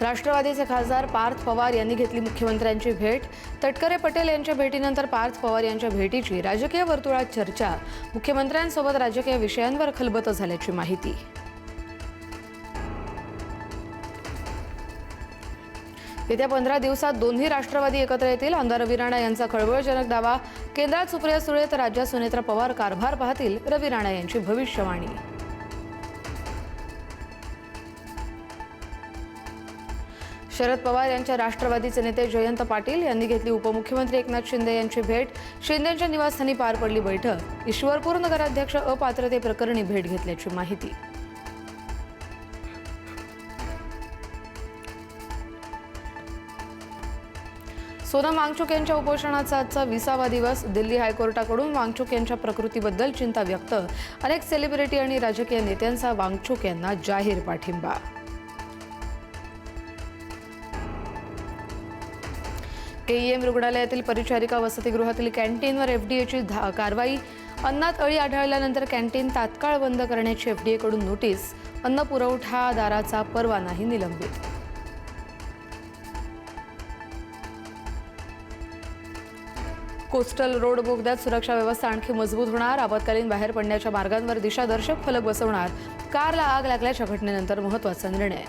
राष्ट्रवादीचे खासदार पार्थ पवार यांनी घेतली मुख्यमंत्र्यांची भेट। तटकरे पटेल यांच्या भेटीनंतर पार्थ पवार यांच्या भेटीची राजकीय वर्तुळात चर्चा। मुख्यमंत्र्यांसोबत राजकीय विषयांवर खलबत झाल्याची माहिती। येत्या 15 दिवसात दोन्ही राष्ट्रवादी एकत्र येतील। आमदार रवी राणा यांचा खळबळजनक दावा। केंद्रात सुप्रिया सुळे तर राज्यात सुनेत्रा पवार कारभार पाहतील, रवी राणा यांची भविष्यवाणी। शरद पवार यांच्या राष्ट्रवादीचे नेते जयंत पाटील यांनी घेतली उपमुख्यमंत्री एकनाथ शिंदे यांची भेट। शिंदेंच्या निवासस्थानी पार पडली बैठक। ईश्वरपूर नगराध्यक्ष अपात्रतेप्रकरणी भेट घेतल्याची माहिती। सोनम वांगचुक यांच्या उपोषणाचा आजचा 20वा दिवस। दिल्ली हायकोर्टाकडून वांगचुक यांच्या प्रकृतीबद्दल चिंता व्यक्त। अनेक सेलिब्रिटी आणि राजकीय नेत्यांचा वांगचुक यांना जाहीर पाठिंबा। केईएम रुग्णालयातील परिचारिका वसतिगृहातील कॅन्टीनवर एफडीएची कारवाई। अन्नात अळी आढळल्यानंतर कॅन्टीन तात्काळ बंद करण्याची एफडीएकडून नोटीस। अन्न पुरवठादाराचा परवानाही निलंबित। कोस्टल रोड बोगद्यात सुरक्षा व्यवस्था आणखी मजबूत होणार। आपत्कालीन बाहेर पडण्याच्या मार्गांवर दिशादर्शक फलक बसवणार। कारला आग लागल्याच्या घटनेनंतर महत्त्वाचा निर्णय।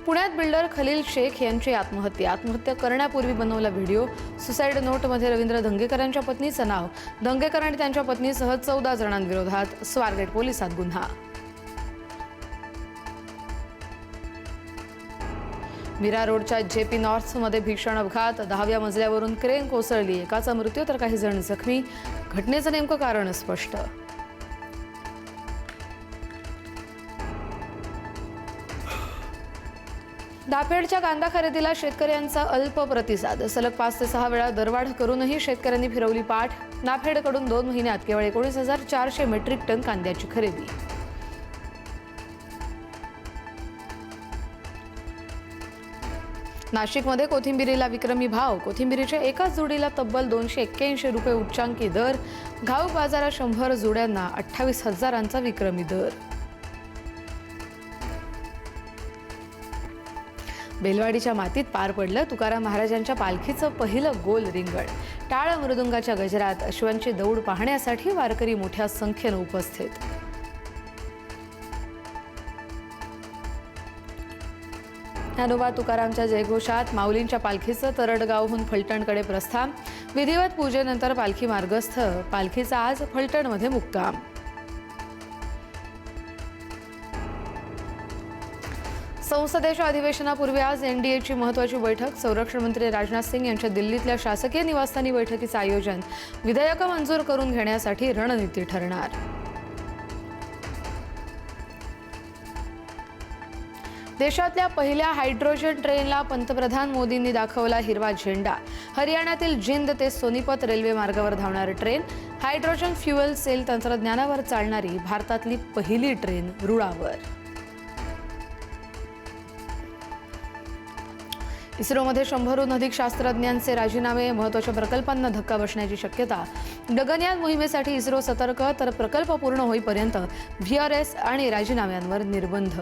पुण्यात बिल्डर खलील शेख यांची आत्महत्या करण्यापूर्वी बनवला व्हिडिओ। सुसाईड नोटमध्ये रवींद्र धंगेकरांच्या पत्नीचं नाव। धंगेकर आणि त्यांच्या पत्नीसह 14 जणांविरोधात स्वारगेट पोलिसात गुन्हा। मीरा रोडच्या जेपी नॉर्थमध्ये भीषण अपघात। 10व्या मजल्यावरून क्रेन कोसळली। एकाचा मृत्यू तर काही जण जखमी। घटनेचं नेमकं कारण स्पष्ट। नाफेडच्या कांदा खरेदीला शेतकऱ्यांचा अल्प प्रतिसाद। सलग 5 ते 6 वेळा दरवाढ करूनही शेतकऱ्यांनी फिरवली पाठ। नाफेडकडून 2 महिन्यात केवळ 19,400 मेट्रिक टन कांद्याची खरेदी। नाशिकमध्ये कोथिंबिरीला विक्रमी भाव। कोथिंबिरीच्या एकाच जोडीला तब्बल 281 रुपये उच्चांकी दर। घाऊक बाजारात 100 जोड्यांना 28,000चा विक्रमी दर। बेलवाडीच्या मातीत पार पडलं तुकाराम महाराजांच्या पालखीचं पहिलं गोल रिंगण। टाळ मृदुंगाच्या गजरात अश्वांची दौड पाहण्यासाठी वारकरी मोठ्या संख्येने उपस्थित। ज्ञानोबा तुकारामच्या जयघोषात माऊलींच्या पालखीचं तरडगावहून फलटणकडे प्रस्थान। विधिवत पूजेनंतर पालखी मार्गस्थ। पालखीचा आज फलटणमध्ये मुक्काम। संसदेच्या अधिवेशनापूर्वी आज एनडीएची महत्त्वाची बैठक। संरक्षण मंत्री राजनाथ सिंग यांच्या दिल्लीतल्या शासकीय निवासस्थानी बैठकीचं आयोजन। विधेयकं मंजूर करून घेण्यासाठी रणनीती ठरणार। देशातल्या पहिल्या हायड्रोजन ट्रेनला पंतप्रधान मोदींनी दाखवला हिरवा झेंडा। हरियाणातील जिंद ते सोनीपत रेल्वे मार्गावर धावणारी ट्रेन हायड्रोजन फ्युएल सेल तंत्रज्ञानावर चालणारी भारतातली पहिली ट्रेन रुळावर। इस्रोमध्ये 100हून अधिक शास्त्रज्ञांचे राजीनामे। महत्त्वाच्या प्रकल्पांना धक्का बसण्याची शक्यता। गगनयान मोहिमेसाठी इस्रो सतर्क, तर प्रकल्प पूर्ण होईपर्यंत व्हीआरएस आणि राजीनाम्यांवर निर्बंध।